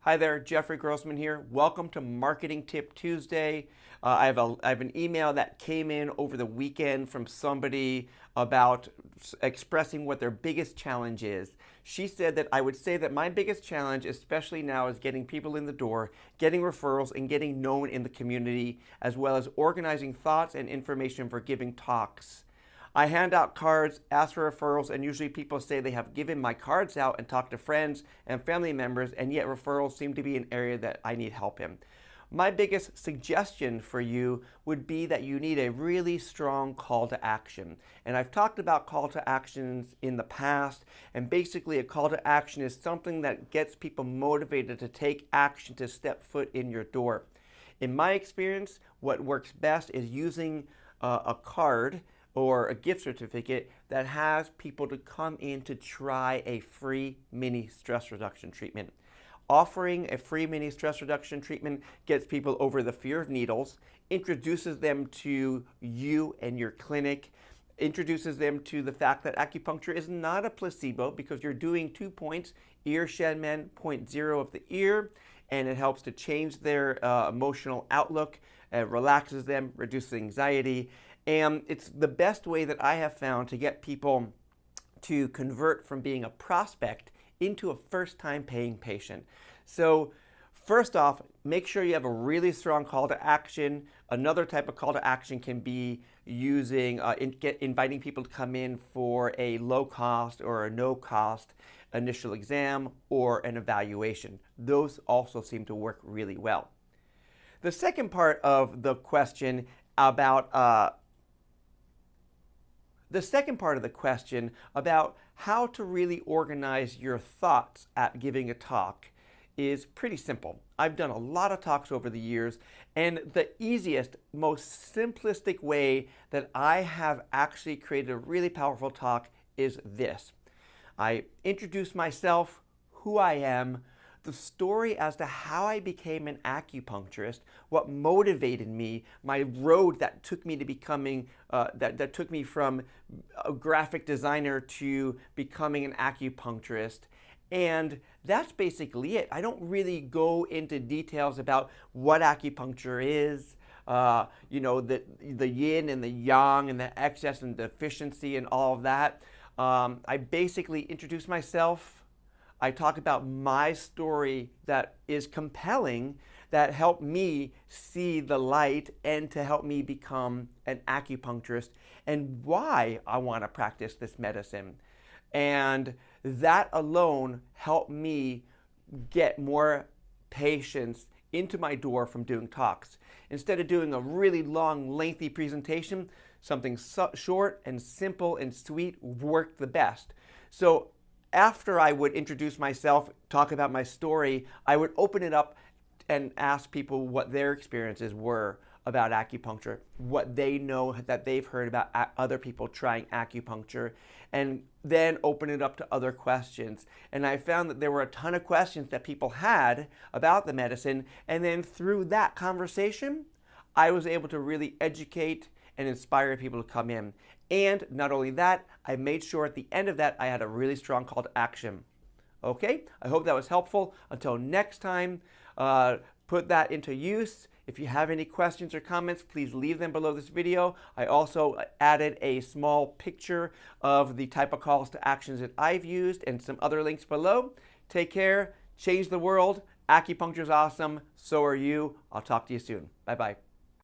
Hi there, Jeffrey Grossman here. Welcome to Marketing Tip Tuesday. I have an email that came in over the weekend from somebody about expressing what their biggest challenge is. She said that I would say that my biggest challenge, especially now, is getting people in the door, getting referrals, and getting known in the community, as well as organizing thoughts and information for giving talks. I hand out cards, ask for referrals, and usually people say they have given my cards out and talked to friends and family members, and yet referrals seem to be an area that I need help in. My biggest suggestion for you would be that you need a really strong call to action. And I've talked about call to actions in the past, and basically a call to action is something that gets people motivated to take action, to step foot in your door. In my experience, what works best is using a card or a gift certificate that has people to come in to try a free mini stress reduction treatment. Offering a free mini stress reduction treatment gets people over the fear of needles, introduces them to you and your clinic, introduces them to the fact that acupuncture is not a placebo because you're doing 2 points, ear shenmen, point 0 of the ear, and it helps to change their emotional outlook, relaxes them, reduces anxiety. And it's the best way that I have found to get people to convert from being a prospect into a first-time paying patient. So first off, make sure you have a really strong call to action. Another type of call to action can be using, inviting people to come in for a low cost or a no cost initial exam or an evaluation. Those also seem to work really well. The second part of the question about how to really organize your thoughts at giving a talk is pretty simple. I've done a lot of talks over the years, and the easiest, most simplistic way that I have actually created a really powerful talk is this. I introduce myself, who I am, the story as to how I became an acupuncturist, what motivated me, my road that took me to becoming, that took me from a graphic designer to becoming an acupuncturist. And that's basically it. I don't really go into details about what acupuncture is, the yin and the yang and the excess and deficiency and all of that. I basically introduce myself. I talk about my story that is compelling, that helped me see the light and to help me become an acupuncturist, and why I want to practice this medicine. And that alone helped me get more patients into my door from doing talks. Instead of doing a really long, lengthy presentation, something short and simple and sweet worked the best. So after I would introduce myself, talk about my story, I would open it up and ask people what their experiences were about acupuncture, what they know that they've heard about other people trying acupuncture, and then open it up to other questions. And I found that there were a ton of questions that people had about the medicine, and then through that conversation, I was able to really educate and inspire people to come in. And not only that, I made sure at the end of that I had a really strong call to action. Okay, I hope that was helpful. Until next time, put that into use. If you have any questions or comments, please leave them below this video. I also added a small picture of the type of calls to actions that I've used and some other links below. Take care, change the world. Acupuncture is awesome, so are you. I'll talk to you soon. Bye-bye.